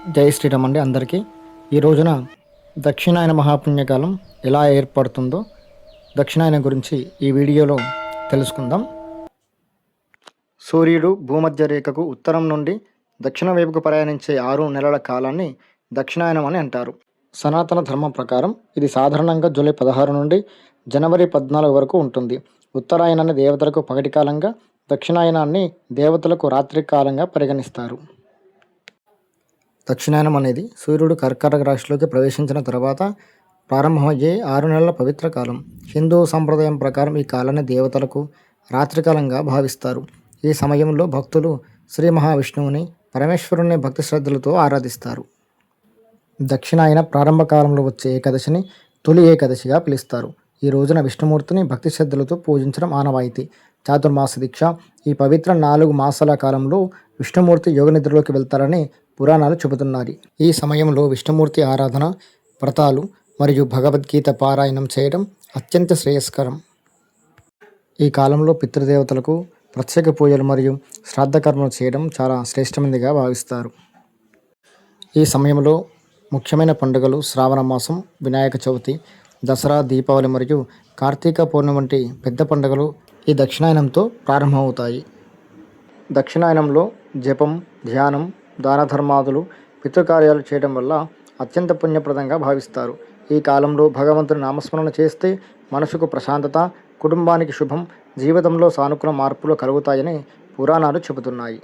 జై శ్రీరామ్ అండి అందరికీ. ఈ రోజున దక్షిణాయన మహాపుణ్యకాలం ఎలా ఏర్పడుతుందో దక్షిణాయనం గురించి ఈ వీడియోలో తెలుసుకుందాం. సూర్యుడు భూమధ్య రేఖకు ఉత్తరం నుండి దక్షిణ వైపుకు ప్రయాణించే 6 నెలల కాలాన్ని దక్షిణాయనం అని అంటారు. సనాతన ధర్మం ప్రకారం ఇది సాధారణంగా జూలై 16 నుండి జనవరి 14 వరకు ఉంటుంది. ఉత్తరాయణాన్ని దేవతలకు పగటి కాలంగా, దక్షిణాయనాన్ని దేవతలకు రాత్రి కాలంగా పరిగణిస్తారు. దక్షిణాయనం అనేది సూర్యుడు కర్కాటక రాశిలోకి ప్రవేశించిన తర్వాత ప్రారంభమయ్యే 6 నెలల పవిత్ర కాలం. హిందూ సంప్రదాయం ప్రకారం ఈ కాలాన్ని దేవతలకు రాత్రికాలంగా భావిస్తారు. ఈ సమయంలో భక్తులు శ్రీ మహావిష్ణువుని, పరమేశ్వరుని భక్తి శ్రద్ధలతో ఆరాధిస్తారు. దక్షిణాయన ప్రారంభ కాలంలో వచ్చే ఏకాదశిని తొలి ఏకాదశిగా పిలుస్తారు. ఈ రోజున విష్ణుమూర్తిని భక్తి శ్రద్ధలతో పూజించడం ఆనవాయితీ. చాతుర్మాస దీక్ష. ఈ పవిత్ర 4 మాసాల కాలంలో విష్ణుమూర్తి యోగనిద్రలోకి వెళ్తారని పురాణాలు చెబుతున్నాయి. ఈ సమయంలో విష్ణుమూర్తి ఆరాధన, వ్రతాలు మరియు భగవద్గీత పారాయణం చేయడం అత్యంత శ్రేయస్కరం. ఈ కాలంలో పితృదేవతలకు ప్రత్యేక పూజలు మరియు శ్రాద్ధకర్మలు చేయడం చాలా శ్రేష్టమైనదిగా భావిస్తారు. ఈ సమయంలో ముఖ్యమైన పండుగలు శ్రావణ మాసం, వినాయక చవితి, దసరా, దీపావళి మరియు కార్తీక పౌర్ణమి వంటి పెద్ద పండుగలు ఈ దక్షిణాయనంతో ప్రారంభమవుతాయి. దక్షిణాయనంలో జపం, ధ్యానం, దాన ధర్మాదులు, పితృకార్యాలు చేయడం వల్ల అత్యంత పుణ్యప్రదంగా భావిస్తారు. ఈ కాలంలో భగవంతుని నామస్మరణ చేస్తే మనసుకు ప్రశాంతత, కుటుంబానికి శుభం, జీవితంలో సానుకూల మార్పులు కలుగుతాయని పురాణాలు చెబుతున్నాయి.